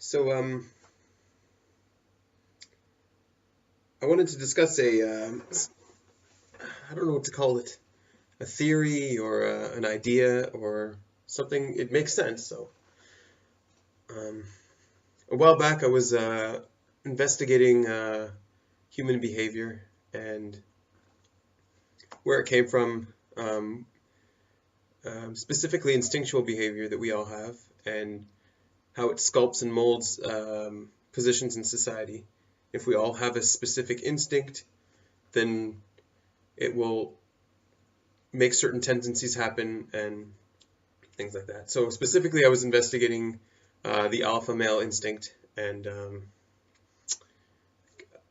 So, I wanted to discuss I don't know what to call it, a theory or an idea or something. It makes sense. Um, a while back, I was investigating human behavior and where it came from, um, specifically instinctual behavior that we all have, and how it sculpts and molds positions in society. If we all have a specific instinct, then it will make certain tendencies happen and things like that. So specifically, I was investigating the alpha male instinct, and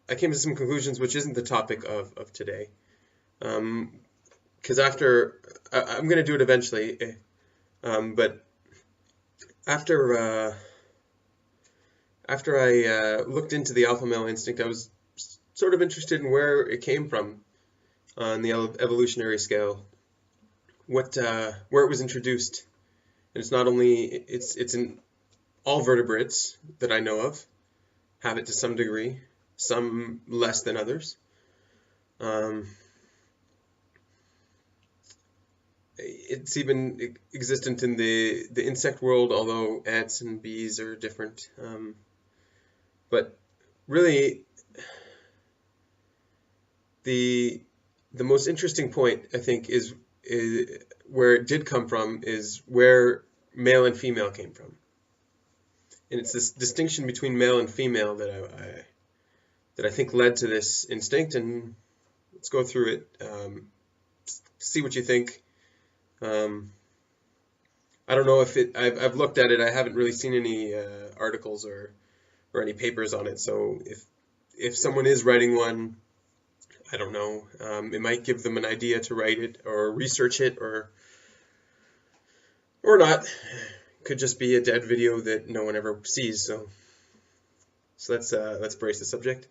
I came to some conclusions, which isn't the topic of today. Because I'm going to do it eventually, but after after I looked into the alpha male instinct, I was sort of interested in where it came from on the evolutionary scale, where it was introduced. And it's not only it's in all vertebrates that I know of have it to some degree, some less than others. It's even existent in the insect world, although ants and bees are different. But really, the most interesting point, I think, is where it did come from is where male and female came from. And it's this distinction between male and female that I think led to this instinct. And let's go through it, see what you think. I don't know if I've looked at it. I haven't really seen any articles or any papers on it. So if someone is writing one, I don't know. It might give them an idea to write it or research it or not. It could just be a dead video that no one ever sees. So let's brace the subject.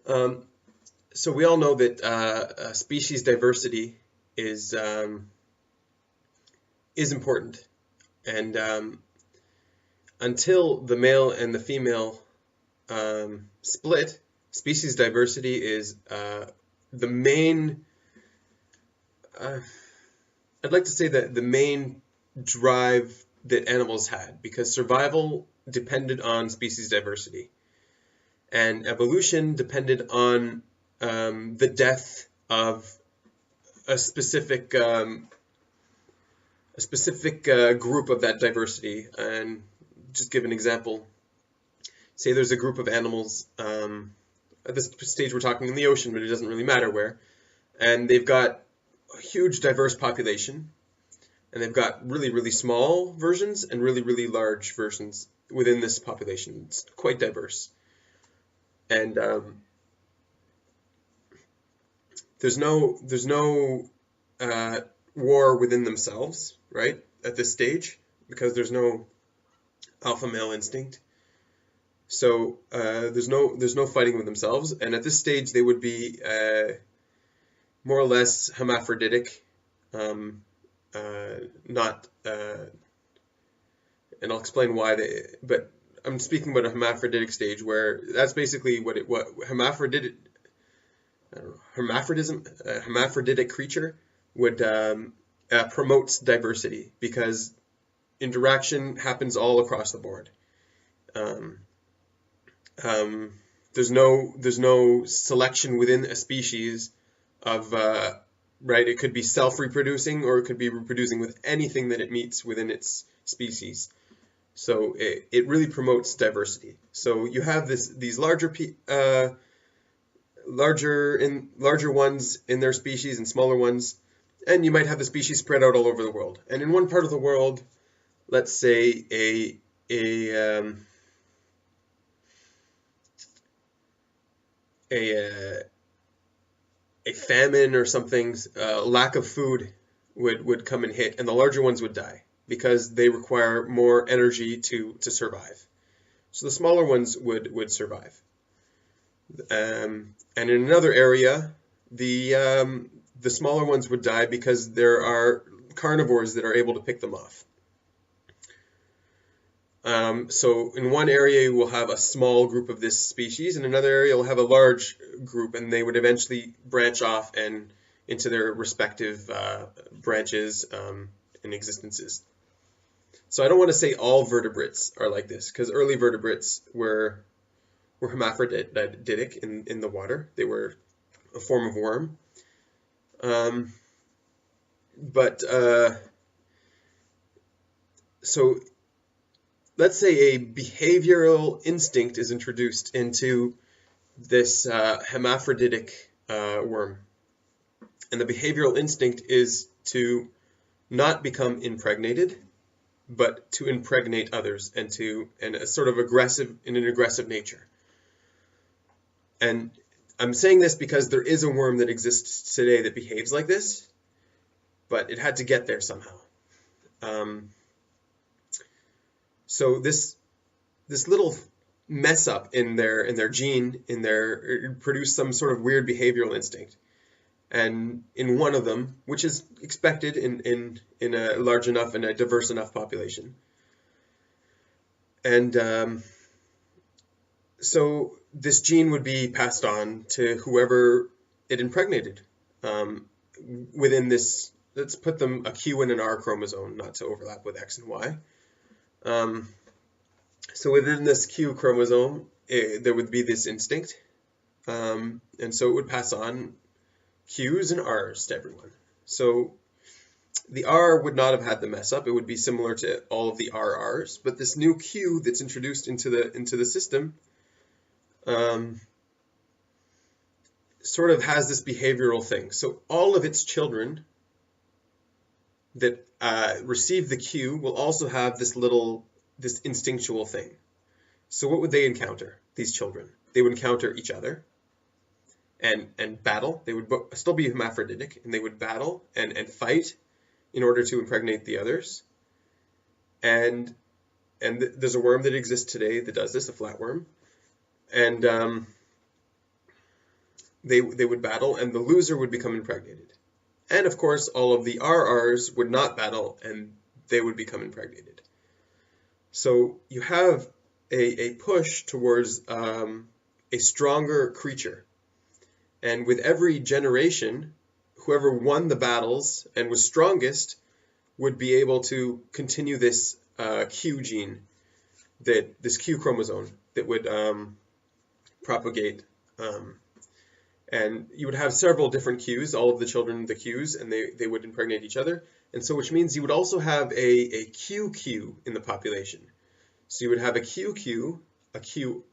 So we all know that species diversity is important, and until the male and the female split, species diversity is the main, I'd like to say that the main drive that animals had, because survival depended on species diversity, and evolution depended on the death of a specific group of that diversity. And just give an example. Say there's a group of animals, at this stage we're talking in the ocean, but it doesn't really matter where, and they've got a huge diverse population, and they've got really, really small versions and really, really large versions within this population. It's quite diverse. And there's no war within themselves, right, at this stage, because there's no alpha male instinct. So there's no fighting with themselves, and at this stage they would be more or less hermaphroditic, not, and I'll explain why but I'm speaking about a hermaphroditic stage, where that's basically what hermaphroditic, I don't know, hermaphrodism, a hermaphroditic creature would promotes diversity, because interaction happens all across the board. There's no selection within a species of right. It could be self-reproducing, or it could be reproducing with anything that it meets within its species. So it really promotes diversity. So you have these larger ones in their species and smaller ones, and you might have the species spread out all over the world. And in one part of the world, let's say a famine or something, lack of food would come and hit, and the larger ones would die because they require more energy to survive. So the smaller ones would survive. And in another area, the smaller ones would die because there are carnivores that are able to pick them off. So in one area you will have a small group of this species, in another area you'll have a large group, and they would eventually branch off and into their respective branches and existences. So I don't want to say all vertebrates are like this, because early vertebrates were hermaphroditic in the water. They were a form of worm. So let's say a behavioral instinct is introduced into this hermaphroditic worm. And the behavioral instinct is to not become impregnated, but to impregnate others and a sort of an aggressive nature. And I'm saying this because there is a worm that exists today that behaves like this, but it had to get there somehow. So this little mess up in their gene, produced some sort of weird behavioral instinct. And in one of them, which is expected in a large enough and a diverse enough population. And so this gene would be passed on to whoever it impregnated. Within this, let's put them a Q and an R chromosome, not to overlap with X and Y. So within this Q chromosome, there would be this instinct. And so it would pass on Q's and R's to everyone. So the R would not have had the mess up. It would be similar to all of the RRs. But this new Q that's introduced into the system sort of has this behavioral thing. So all of its children that receive the Q will also have this instinctual thing. So what would they encounter, these children? They would encounter each other and battle. They would still be hermaphroditic, and they would battle and fight in order to impregnate the others. And there's a worm that exists today that does this, a flatworm. And they would battle, and the loser would become impregnated. And of course, all of the RRs would not battle, and they would become impregnated. So you have a push towards a stronger creature. And with every generation, whoever won the battles and was strongest would be able to continue this Q gene, this Q chromosome that would propagate. And you would have several different Qs, all of the children the Qs, and they would impregnate each other. And so which means you would also have a QQ in the population. So you would have a QQ, a Q.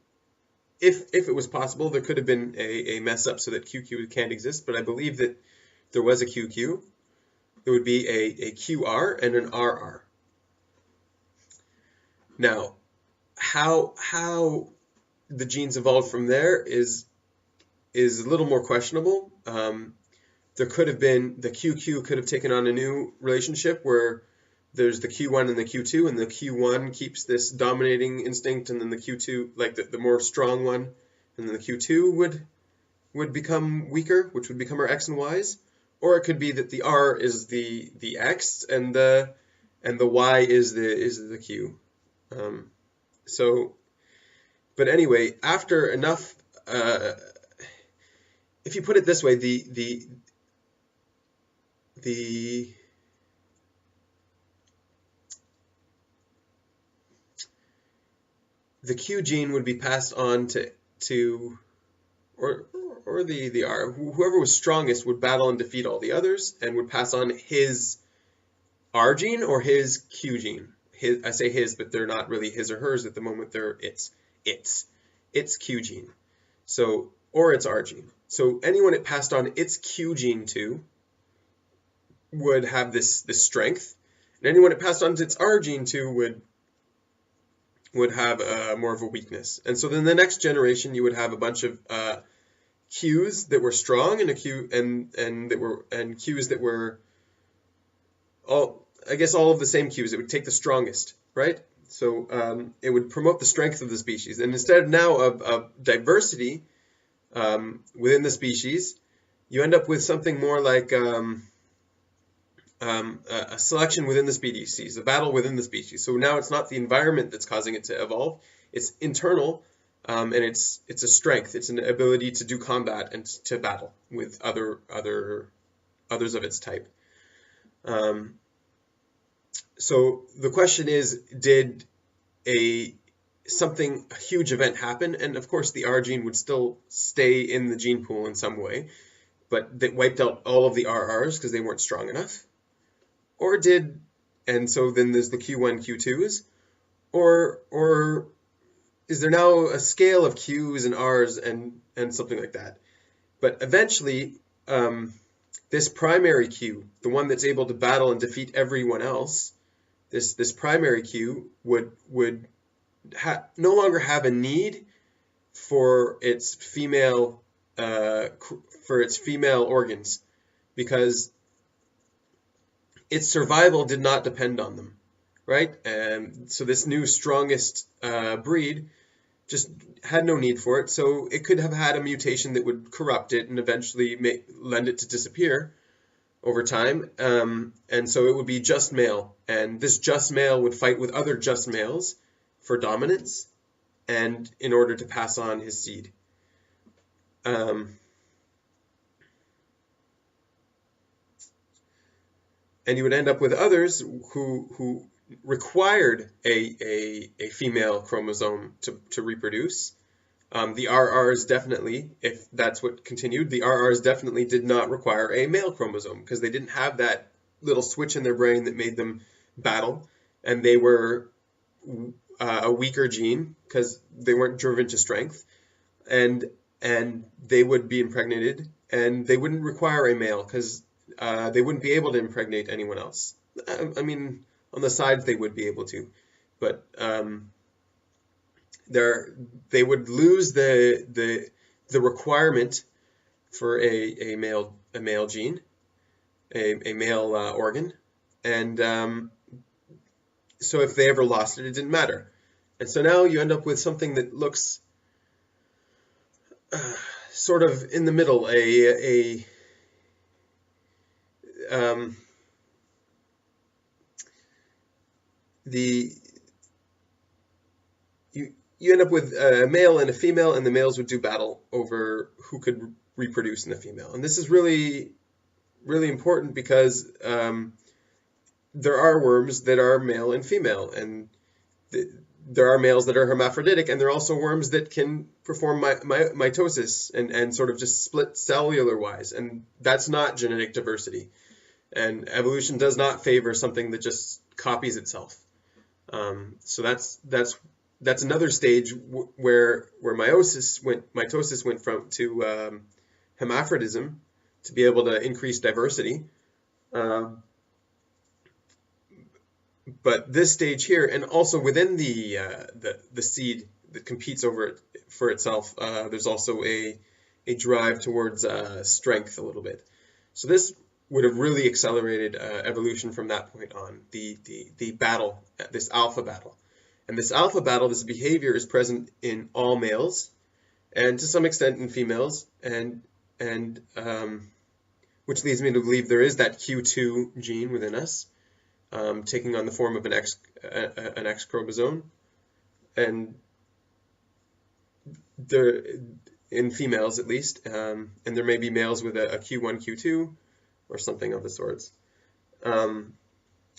If it was possible, there could have been a mess up so that QQ can't exist, but I believe that there was a QQ. There would be a QR and an RR. Now, how the genes evolved from there is a little more questionable. There could have been, the QQ could have taken on a new relationship where there's the Q1 and the Q2, and the Q1 keeps this dominating instinct, and then the Q2, like the more strong one, and then the Q2 would become weaker, which would become our X and Ys. Or it could be that the R is the X and the Y is the Q. But anyway, after enough, if you put it this way, the Q gene would be passed on or the R. Whoever was strongest would battle and defeat all the others and would pass on his R gene or his Q gene. I say his, but they're not really his or hers at the moment. They're its Q gene. So, or its R gene. So anyone it passed on its Q gene to would have this strength, and anyone it passed on its R gene to would have more of a weakness. And so then the next generation, you would have a bunch of Qs that were strong and Qs that were all of the same Qs. It would take the strongest, right? So it would promote the strength of the species. And instead now of diversity within the species, you end up with something more like a selection within the species, a battle within the species. So now it's not the environment that's causing it to evolve; it's internal, and it's a strength. It's an ability to do combat and to battle with others of its type. So the question is, did a huge event happen? And of course, the R gene would still stay in the gene pool in some way, but that wiped out all of the RRs because they weren't strong enough. Or and so then there's the Q1, Q2s, or is there now a scale of Qs and Rs and something like that? But eventually, this primary Q, the one that's able to battle and defeat everyone else, this primary Q would no longer have a need for its female organs, because its survival did not depend on them, right? And so this new strongest breed just had no need for it, so it could have had a mutation that would corrupt it and eventually lend it to disappear over time, and so it would be just male, and this just male would fight with other just males for dominance and in order to pass on his seed. And you would end up with others who required a female chromosome to reproduce. The RRs definitely, if that's what continued, the RRs definitely did not require a male chromosome because they didn't have that little switch in their brain that made them battle, and they were a weaker gene because they weren't driven to strength, and they would be impregnated, and they wouldn't require a male because they wouldn't be able to impregnate anyone else. I mean, on the sides they would be able to, but they would lose the requirement for a male gene, a male organ, and so if they ever lost it, it didn't matter. And so now you end up with something that looks sort of in the middle, you end up with a male and a female, and the males would do battle over who could reproduce in the female. And this is really, really important because there are worms that are male and female, and there are males that are hermaphroditic, and there are also worms that can perform mitosis and sort of just split cellular wise, and that's not genetic diversity. And evolution does not favor something that just copies itself. So that's another stage where mitosis went from to hermaphrodism to be able to increase diversity. But this stage here, and also within the seed that competes for itself, there's also a drive towards strength a little bit. So this would have really accelerated evolution from that point on. The battle, this alpha battle, and this alpha battle, this behavior is present in all males, and to some extent in females, and which leads me to believe there is that Q2 gene within us. Taking on the form of an X chromosome, and there, in females at least, and there may be males with a Q1, Q2, or something of the sorts. And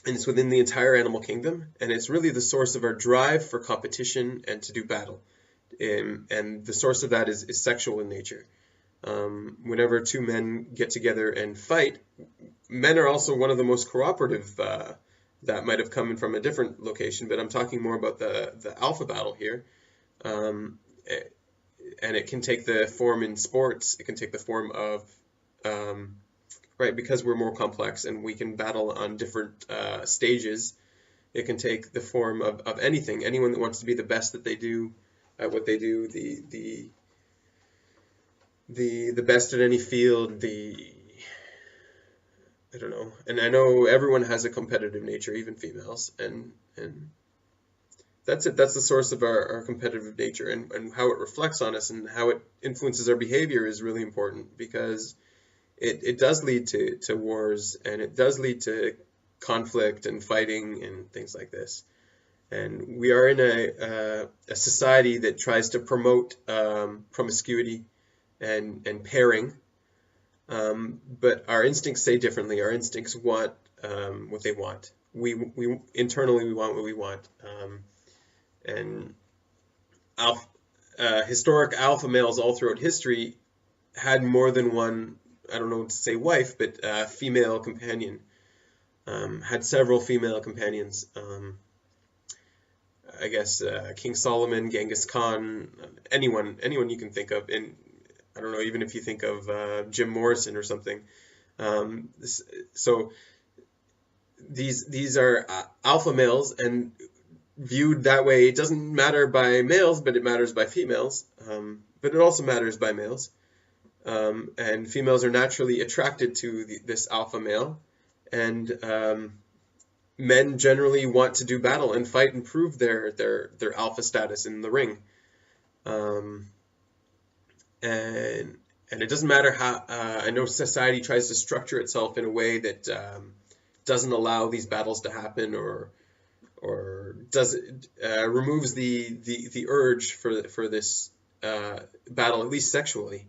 it's within the entire animal kingdom, and it's really the source of our drive for competition and to do battle. And the source of that is sexual in nature. Whenever two men get together and fight, men are also one of the most cooperative. That might have come from a different location, but I'm talking more about the alpha battle here. And it can take the form in sports. It can take the form of, right, because we're more complex and we can battle on different stages. It can take the form of anything. Anyone that wants to be the best that they do at what they do, the best at any field, I don't know. And I know everyone has a competitive nature, even females, and that's it. That's the source of our competitive nature, and how it reflects on us and how it influences our behavior is really important, because it does lead to wars, and it does lead to conflict and fighting and things like this. And we are in a society that tries to promote promiscuity and pairing, but our instincts say differently. Our instincts want what they want. We internally we want what we want, and alpha, historic alpha males all throughout history had more than one. I don't know what to say, wife, but female companion. Had several female companions. I guess King Solomon, Genghis Khan, anyone you can think of, and I don't know, even if you think of Jim Morrison or something. So these are alpha males, and viewed that way, it doesn't matter by males, but it matters by females. But it also matters by males. And females are naturally attracted to this alpha male, and men generally want to do battle and fight and prove their alpha status in the ring. And it doesn't matter how. I know society tries to structure itself in a way that doesn't allow these battles to happen, or does removes the urge for this battle, at least sexually.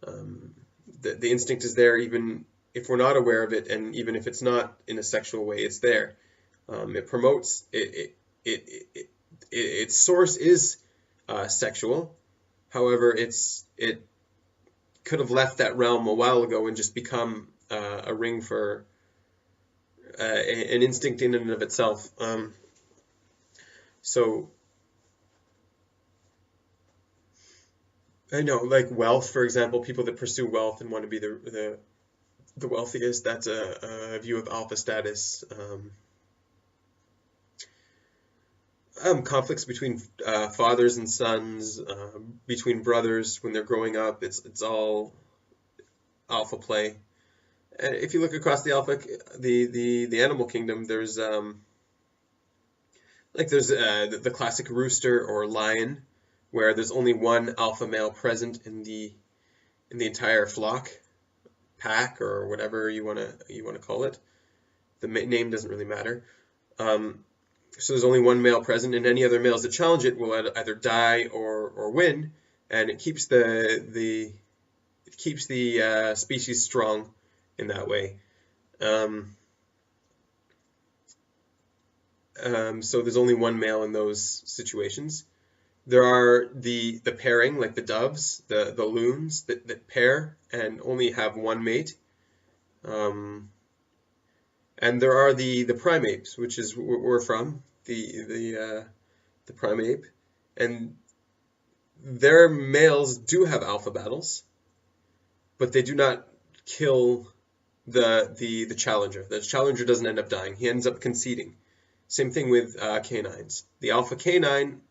The instinct is there even if we're not aware of it, and even if it's not in a sexual way, it's there. It promotes its source is sexual. However, it could have left that realm a while ago and just become a ring for an instinct in and of itself. So I know, like wealth, for example, people that pursue wealth and want to be the wealthiest, that's a view of alpha status. Conflicts between fathers and sons, between brothers when they're growing up, it's all alpha play. And if you look across the animal kingdom, there's the classic rooster or lion, where there's only one alpha male present in the entire flock, pack, or whatever you want to call it. The name doesn't really matter. So there's only one male present, and any other males that challenge it will either die or win, and it keeps the species strong in that way. So there's only one male in those situations. There are the pairing, like the doves, the loons that pair and only have one mate. And there are the primates, which is where we're from, the primate, and their males do have alpha battles, but they do not kill the challenger. The challenger doesn't end up dying; he ends up conceding. Same thing with canines. The alpha canine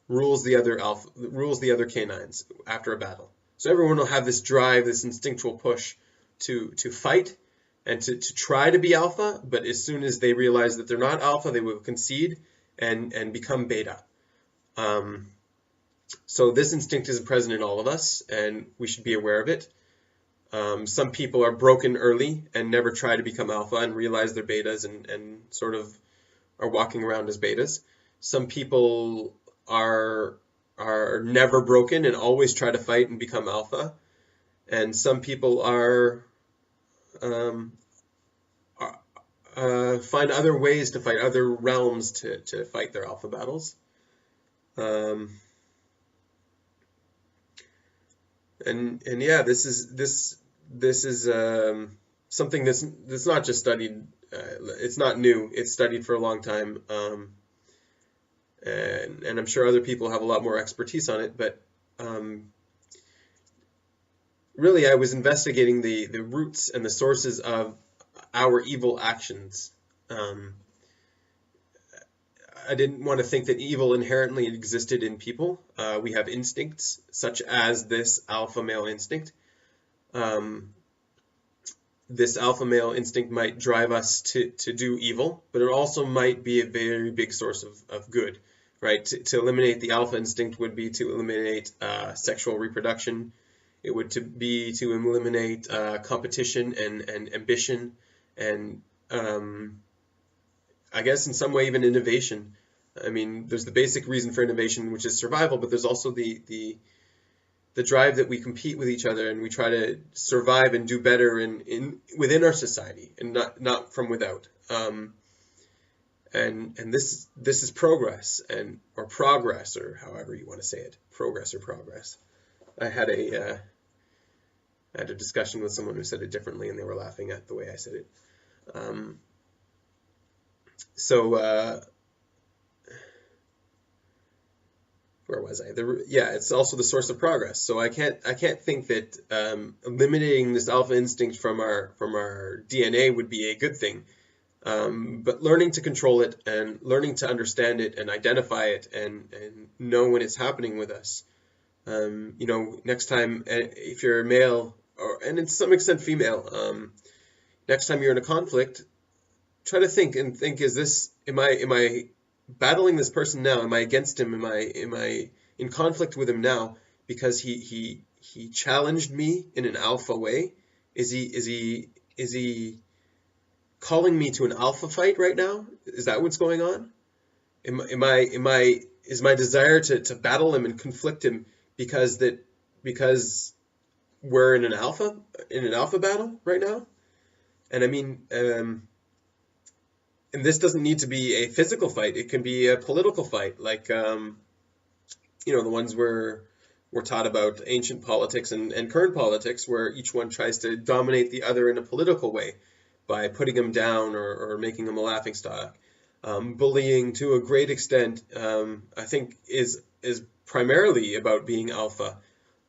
rules the other canines after a battle. So everyone will have this drive, this instinctual push to fight and to try to be alpha, but as soon as they realize that they're not alpha, they will concede and become beta. So this instinct is present in all of us, and we should be aware of it. Some people are broken early and never try to become alpha and realize they're betas and sort of are walking around as betas. Some people are never broken and always try to fight and become alpha. And some people find other ways to fight, other realms to fight their alpha battles. And yeah, this is something that's not just studied. It's not new. It's studied for a long time, and I'm sure other people have a lot more expertise on it. But really, I was investigating the roots and the sources of our evil actions. I didn't want to think that evil inherently existed in people. We have instincts, such as this alpha male instinct. This alpha male instinct might drive us to do evil, but it also might be a very big source of good, right? To eliminate the alpha instinct would be to eliminate sexual reproduction It would be to eliminate competition and ambition, and I guess in some way even innovation. I mean, there's the basic reason for innovation, which is survival, but there's also the drive that we compete with each other and we try to survive and do better in within our society and not from without. And this is progress or progress, or however you want to say it, progress or progress. I had a discussion with someone who said it differently, and they were laughing at the way I said it. Um, so where was I? Yeah, it's also the source of progress. So I can't think that eliminating this alpha instinct from our DNA would be a good thing. But learning to control it and learning to understand it and identify it and know when it's happening with us. Next time, if you're a male and in some extent female, next time you're in a conflict, try to think, am I battling this person now? Am I against him? Am I in conflict with him now because he challenged me in an alpha way? Is he calling me to an alpha fight right now? Is that what's going on? Is my desire to battle him and conflict him because we're in an alpha battle right now? And I mean, and this doesn't need to be a physical fight. It can be a political fight, like the ones we're taught about, ancient politics and current politics, where each one tries to dominate the other in a political way by putting them down or making them a laughingstock. Bullying, to a great extent, I think is primarily about being alpha.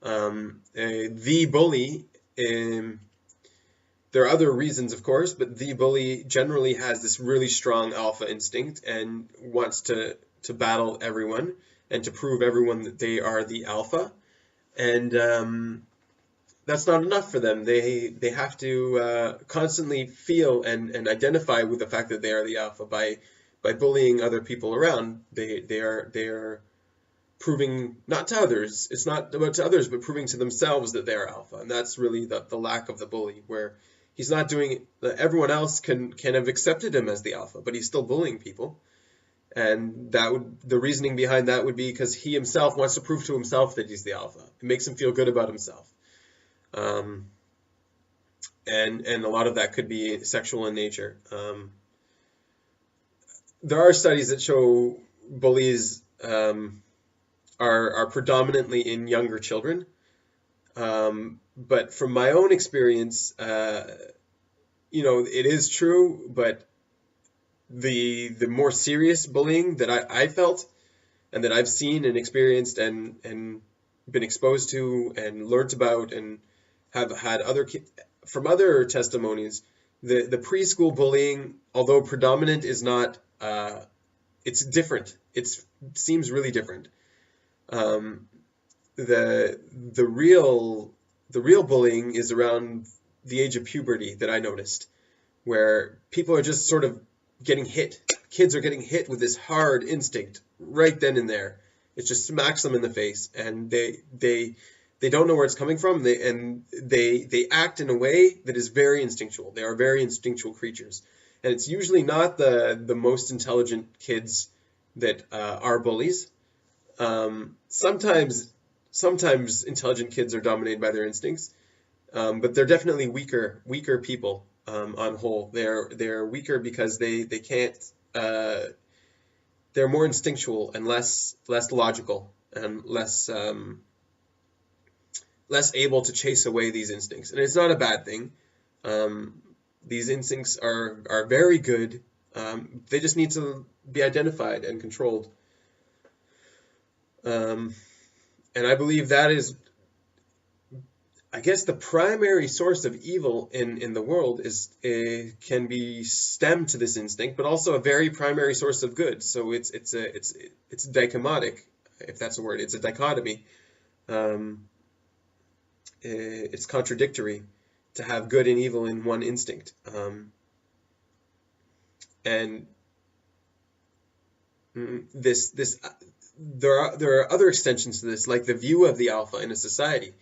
The bully, there are other reasons, of course, but the bully generally has this really strong alpha instinct and wants to battle everyone and to prove everyone that they are the alpha. And that's not enough for them. They have to constantly feel and identify with the fact that they are the alpha by bullying other people around. They are proving, not to others, it's not about to others, but proving to themselves that they are alpha. And that's really the lack of the bully, where he's not doing it. Everyone else can have accepted him as the alpha, but he's still bullying people. And the reasoning behind that would be because he himself wants to prove to himself that he's the alpha. It makes him feel good about himself. And a lot of that could be sexual in nature. There are studies that show bullies are predominantly in younger children. But from my own experience, it is true, but the more serious bullying that I felt and that I've seen and experienced and been exposed to and learnt about and have had from other testimonies, the preschool bullying, although predominant, is not, it's different. It seems really different. The real bullying is around the age of puberty that I noticed, where people are just sort of getting hit. Kids are getting hit with this hard instinct right then and there. It just smacks them in the face, and they don't know where it's coming from. They act in a way that is very instinctual. They are very instinctual creatures, and it's usually not the most intelligent kids that are bullies. Sometimes intelligent kids are dominated by their instincts, but they're definitely weaker people on whole. They're weaker because they can't. They're more instinctual and less logical and less able to chase away these instincts. And it's not a bad thing. These instincts are very good. They just need to be identified and controlled. And I believe that is, I guess, the primary source of evil in the world can be stemmed to this instinct, but also a very primary source of good. So it's dichotomic, if that's a word. It's a dichotomy. It's contradictory to have good and evil in one instinct. And there are other extensions to this, like the view of the alpha in a society.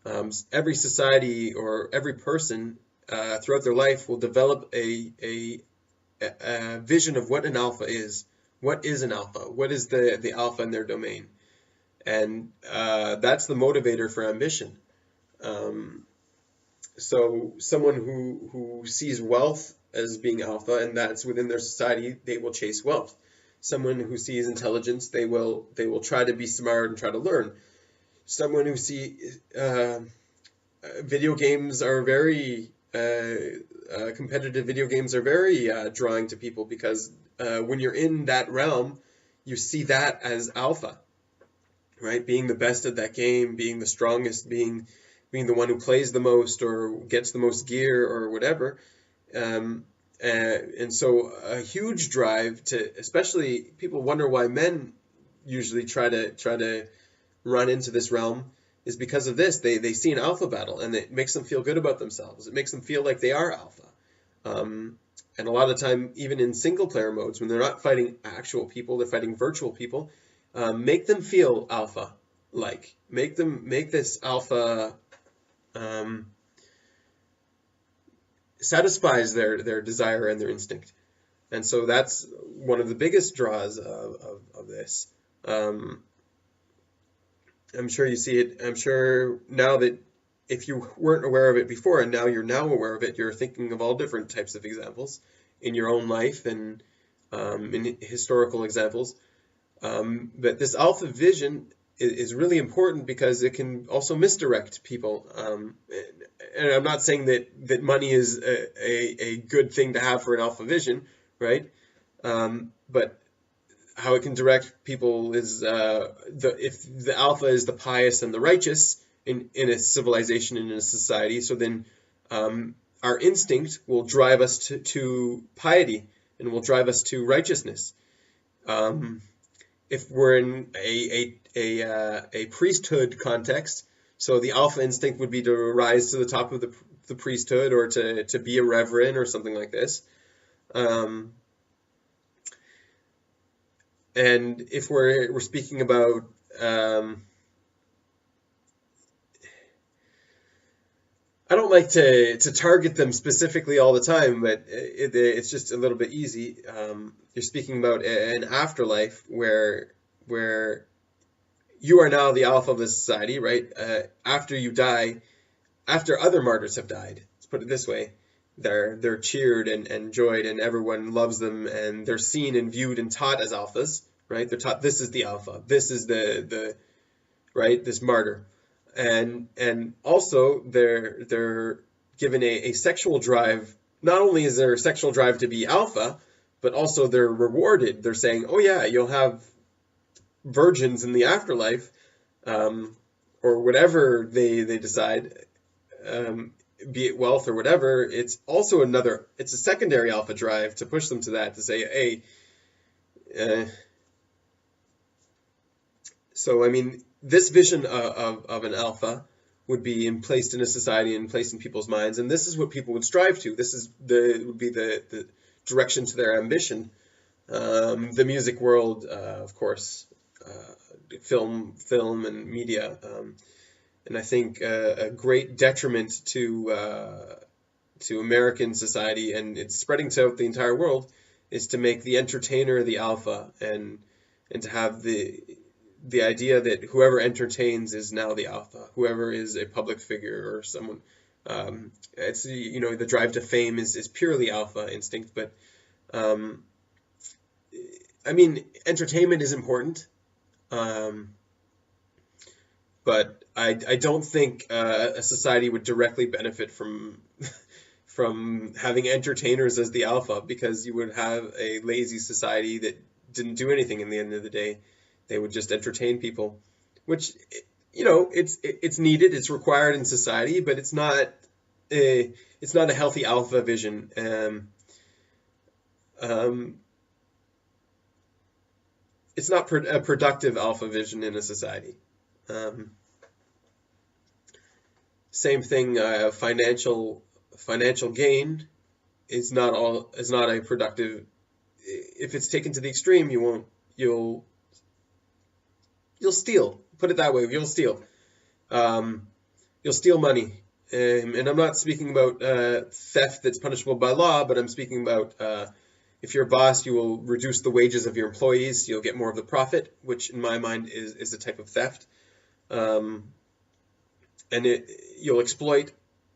Every society or every person throughout their life will develop a vision of what an alpha is. What is an alpha? What is the alpha in their domain? And that's the motivator for ambition. Um, so someone who sees wealth as being alpha and that's within their society, they will chase wealth. Someone who sees intelligence, they will try to be smart and try to learn. Someone who sees video games are very competitive video games are very drawing to people because when you're in that realm, you see that as alpha, right? Being the best at that game, being the strongest, being the one who plays the most or gets the most gear or whatever. Um, and so a huge drive to, especially people wonder why men usually try to run into this realm is because of this. They see an alpha battle and it makes them feel good about themselves. It makes them feel like they are alpha. And a lot of the time, even in single player modes, when they're not fighting actual people, they're fighting virtual people, make them feel alpha like. Make this alpha satisfies their desire and their instinct. And so that's one of the biggest draws of this. I'm sure you see it. I'm sure now that if you weren't aware of it before and now you're now aware of it, you're thinking of all different types of examples in your own life and in historical examples. But this alpha vision is really important because it can also misdirect people. And I'm not saying that money is a good thing to have for an alpha vision, right? But how it can direct people is if the alpha is the pious and the righteous in a civilization and in a society, so then our instinct will drive us to piety and will drive us to righteousness. If we're in a priesthood context, so the alpha instinct would be to rise to the top of the priesthood or to be a reverend or something like this. And if we're speaking about I don't like to target them specifically all the time, but it's just a little bit easy. You're speaking about an afterlife where you are now the alpha of the society, right? After you die, after other martyrs have died, let's put it this way, they're cheered and enjoyed, and everyone loves them, and they're seen and viewed and taught as alphas, right? They're taught this is the alpha, this is the right, this martyr, and also they're given a sexual drive. Not only is there a sexual drive to be alpha, but also they're rewarded. They're saying, oh yeah, you'll have virgins in the afterlife, or whatever they decide, be it wealth or whatever. It's also it's a secondary alpha drive to push them to that, to say, hey, so I mean, this vision of an alpha would be placed in a society and placed in people's minds, and this is what people would strive to. This would be the direction to their ambition. The music world, of course, film and media, and I think a great detriment to American society, and it's spreading throughout the entire world, is to make the entertainer the alpha, and to have the idea that whoever entertains is now the alpha, whoever is a public figure or someone. It's the drive to fame is purely alpha instinct, but I mean, entertainment is important, but I don't think a society would directly benefit from from having entertainers as the alpha, because you would have a lazy society that didn't do anything in the end of the day. They would just entertain people, which, it's needed, it's required in society, but it's not a healthy alpha vision. It's not a productive alpha vision in a society. Same thing, financial gain is not a productive. If it's taken to the extreme, you'll steal. Put it that way, you'll steal. you'll steal money. And I'm not speaking about theft that's punishable by law, but I'm speaking about if you're a boss, you will reduce the wages of your employees, so you'll get more of the profit, which in my mind is a type of theft. Um, and you'll exploit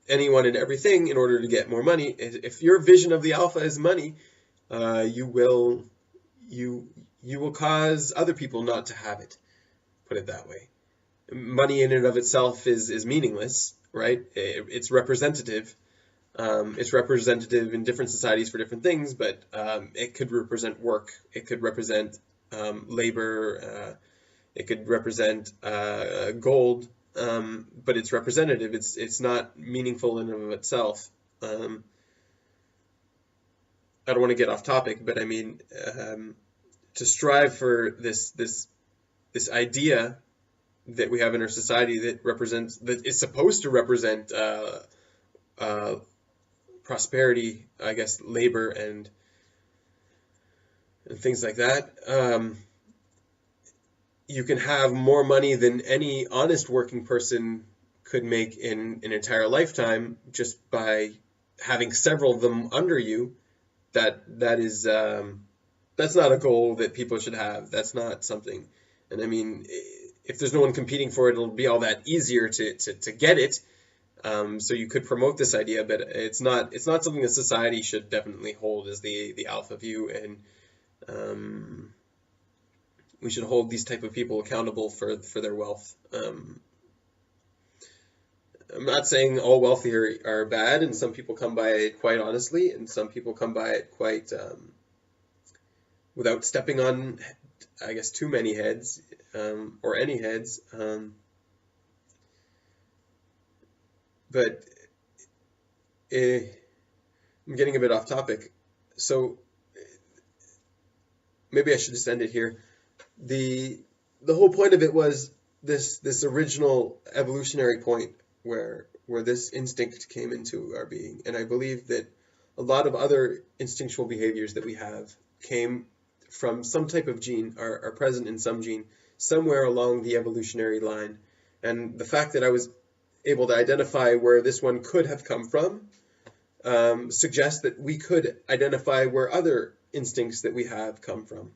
anyone and everything in order to get more money. If your vision of the alpha is money, you will you will cause other people not to have it. Put it that way. Money in and of itself is meaningless, right? It's representative. It's representative in different societies for different things, but it could represent work. It could represent labor. It could represent gold. But it's representative. It's not meaningful in and of itself. I don't want to get off topic, but I mean, to strive for this idea that we have in our society that is supposed to represent prosperity, I guess, labor and things like that. You can have more money than any honest working person could make in an entire lifetime just by having several of them under you. That is that's not a goal that people should have. That's not something. And I mean, if there's no one competing for it, it'll be all that easier to get it. So you could promote this idea, but it's not something that society should definitely hold as the alpha view, and we should hold these type of people accountable for their wealth. I'm not saying all wealthy are bad, and some people come by it quite honestly, and some people come by it quite without stepping on, I guess, too many heads, or any heads. But I'm getting a bit off topic, so maybe I should just end it here. The whole point of it was this original evolutionary point where this instinct came into our being, and I believe that a lot of other instinctual behaviors that we have came from some type of gene, are present in some gene somewhere along the evolutionary line. And the fact that I was able to identify where this one could have come from suggests that we could identify where other instincts that we have come from.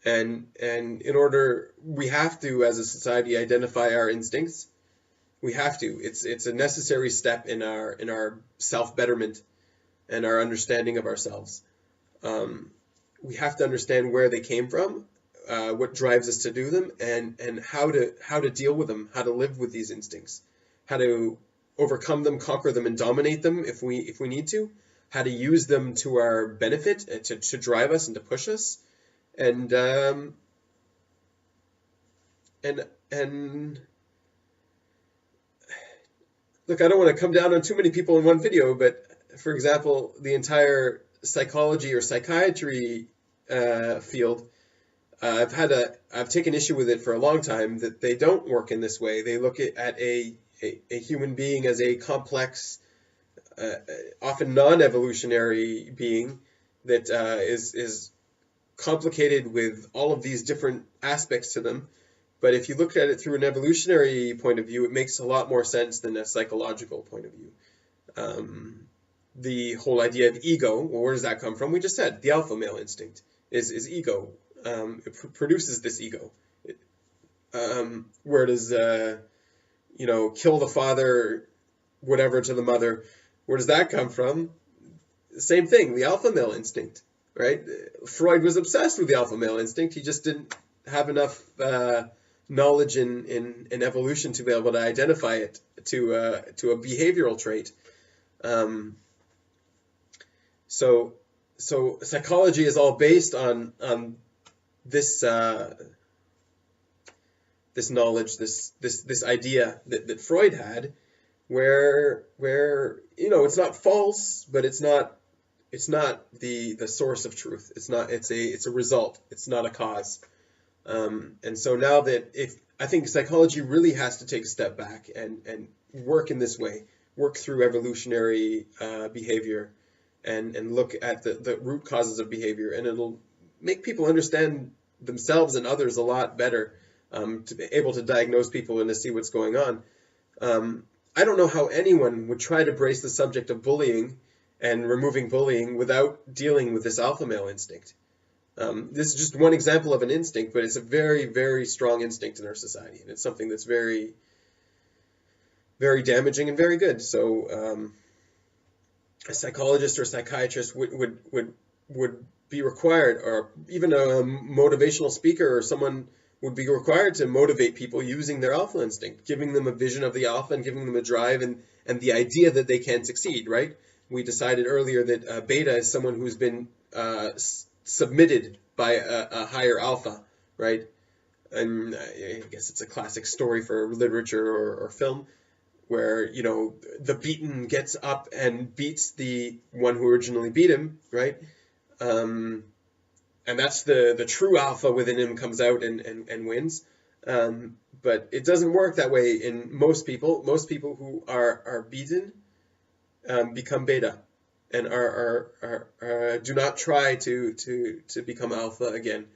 And in order, we have to, as a society, identify our instincts. We have to. It's a necessary step in our self-betterment and our understanding of ourselves. We have to understand where they came from, what drives us to do them, and how to deal with them, how to live with these instincts, how to overcome them, conquer them, and dominate them if we need to, how to use them to our benefit, to drive us and to push us, and look, I don't want to come down on too many people in one video, but for example, the entire psychology or psychiatry field, I've taken issue with it for a long time, that they don't work in this way. They look at a human being as a complex, often non-evolutionary being that is complicated with all of these different aspects to them. But if you look at it through an evolutionary point of view, it makes a lot more sense than a psychological point of view. The whole idea of ego, well, where does that come from? We just said the alpha male instinct is ego. It produces this ego. Where does kill the father, whatever, to the mother, where does that come from? Same thing, the alpha male instinct, right? Freud was obsessed with the alpha male instinct. He just didn't have enough knowledge in evolution to be able to identify it to a behavioral trait. So psychology is all based on this this knowledge, this idea that Freud had, where it's not false, but it's not the source of truth. It's a result. It's not a cause. And so now that I think psychology really has to take a step back and work in this way, work through evolutionary behavior, and look at the root causes of behavior, and it'll make people understand themselves and others a lot better, to be able to diagnose people and to see what's going on. I don't know how anyone would try to brace the subject of bullying and removing bullying without dealing with this alpha male instinct. This is just one example of an instinct, but it's a very, very strong instinct in our society, and it's something that's very, very damaging and very good. So a psychologist or a psychiatrist would be required, or even a motivational speaker or someone would be required to motivate people using their alpha instinct, giving them a vision of the alpha and giving them a drive and the idea that they can succeed, right? We decided earlier that beta is someone who's been submitted by a higher alpha, right? And I guess it's a classic story for literature or film, where, you know, the beaten gets up and beats the one who originally beat him, right? And that's the true alpha within him comes out and wins. But it doesn't work that way in most people. Most people who are beaten become beta and do not try to become alpha again.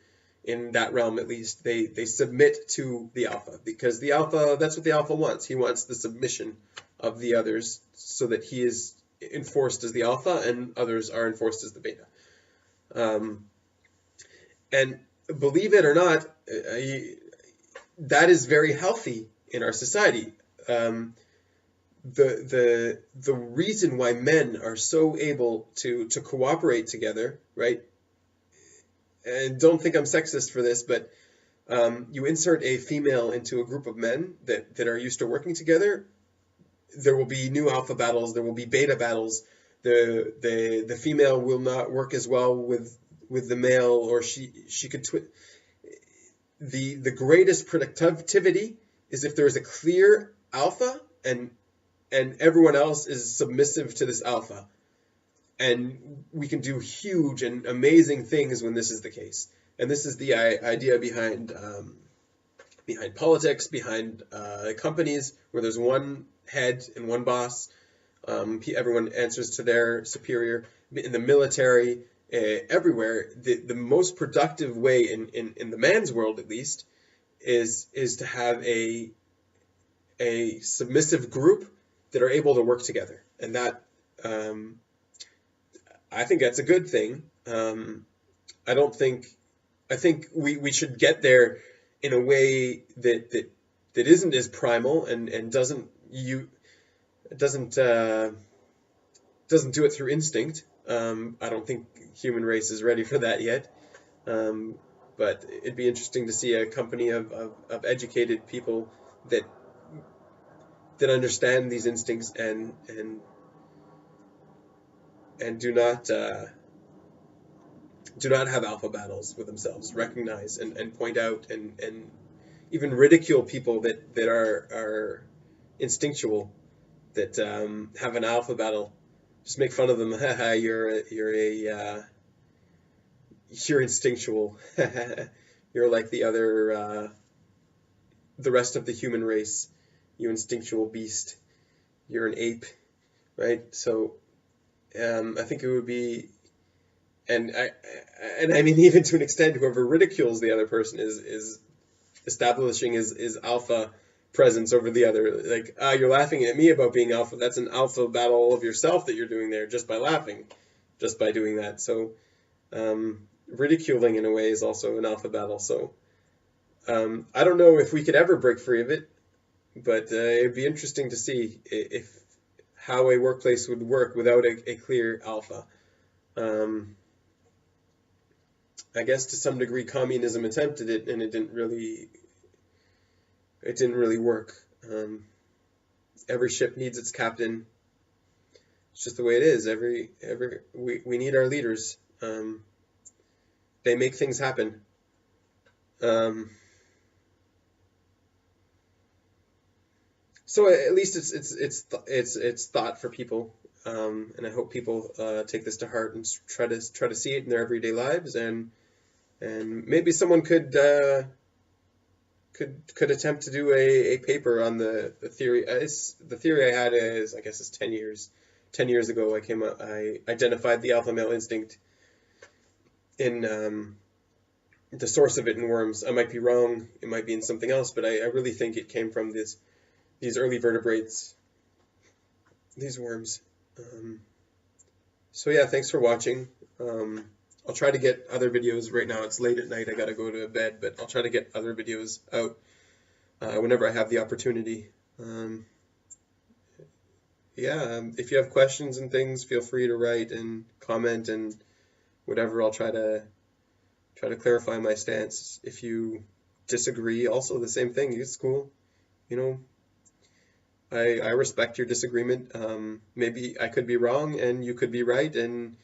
In that realm, at least, they submit to the alpha, because the alpha, that's what the alpha wants. He wants the submission of the others so that he is enforced as the alpha and others are enforced as the beta. And believe it or not, that is very healthy in our society. The reason why men are so able to cooperate together, right? And don't think I'm sexist for this, but you insert a female into a group of men that are used to working together, there will be new alpha battles, there will be beta battles. The female will not work as well with the male, or she could the greatest productivity is if there is a clear alpha and everyone else is submissive to this alpha. And we can do huge and amazing things when this is the case. And this is the idea behind politics, behind companies, where there's one head and one boss. Everyone answers to their superior. In the military, everywhere, the most productive way in the man's world, at least, is to have a submissive group that are able to work together, and that. I think that's a good thing. I think we should get there in a way that isn't as primal and doesn't do it through instinct. I don't think human race is ready for that yet. But it'd be interesting to see a company of educated people that understand these instincts and do not have alpha battles with themselves, recognize and point out and even ridicule people that are instinctual, that have an alpha battle. Just make fun of them. Haha, you're instinctual. You're like the rest of the human race. You instinctual beast. You're an ape, right? So I think it would be, and I mean, even to an extent, whoever ridicules the other person is establishing his alpha presence over the other. Like, you're laughing at me about being alpha. That's an alpha battle of yourself that you're doing there just by laughing, just by doing that. So ridiculing in a way is also an alpha battle. So I don't know if we could ever break free of it, but it'd be interesting to see how a workplace would work without a clear alpha. I guess to some degree communism attempted it, and it didn't really work. Every ship needs its captain. It's just the way it is. We need our leaders. They make things happen. So at least it's thought for people, and I hope people take this to heart and try to see it in their everyday lives, and maybe someone could attempt to do a paper on the theory. The theory I had is, I guess, it's 10 years. 10 years ago, I identified the alpha male instinct in the source of it in worms. I might be wrong. It might be in something else, but I really think it came from this these early vertebrates, these worms. Um, so yeah, thanks for watching. I'll try to get other videos. Right now it's late at night, I gotta go to bed, but I'll try to get other videos out whenever I have the opportunity. Um, yeah, if you have questions and things, feel free to write and comment and whatever. I'll try to clarify my stance. If you disagree, also the same thing. It's cool. You know, I respect your disagreement. Maybe I could be wrong and you could be right, and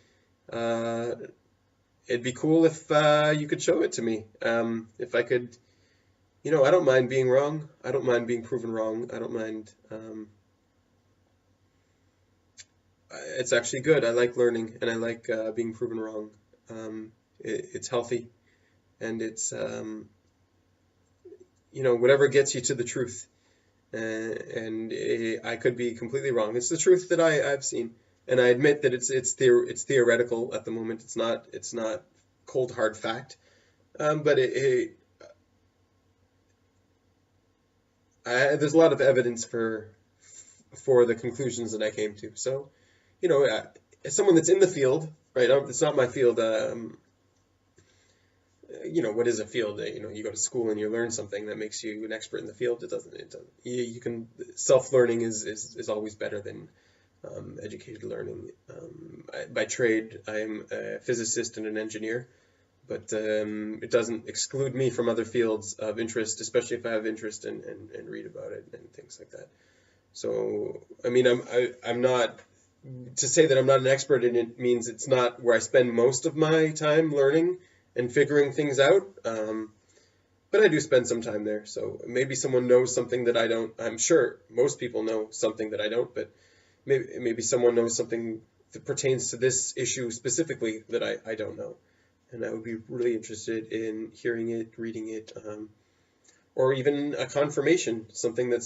uh, it'd be cool if you could show it to me. If I could, I don't mind being wrong. I don't mind being proven wrong. I don't mind. It's actually good. I like learning and I like being proven wrong. It's healthy and it's, whatever gets you to the truth. And I could be completely wrong. It's the truth that I've seen, and I admit that it's theoretical at the moment. It's not cold hard fact. But there's a lot of evidence for the conclusions that I came to. So, as someone that's in the field, right? It's not my field. What is a field? You go to school and you learn something that makes you an expert in the field. It doesn't. You can self-learning is always better than educated learning. By trade, I'm a physicist and an engineer, but it doesn't exclude me from other fields of interest, especially if I have interest and read about it and things like that. So, I mean, I'm not, to say that I'm not an expert in it means it's not where I spend most of my time learning and figuring things out. But I do spend some time there. So maybe someone knows something that I don't. I'm sure most people know something that I don't, but maybe someone knows something that pertains to this issue specifically that I don't know. And I would be really interested in hearing it, reading it, or even a confirmation, something that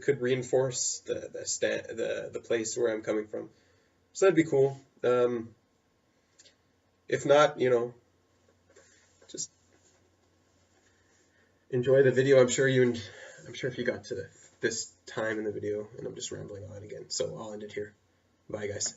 could reinforce the place where I'm coming from. So that'd be cool. If not, just enjoy the video. I'm sure if you got to this time in the video, and I'm just rambling on again, so I'll end it here. Bye, guys.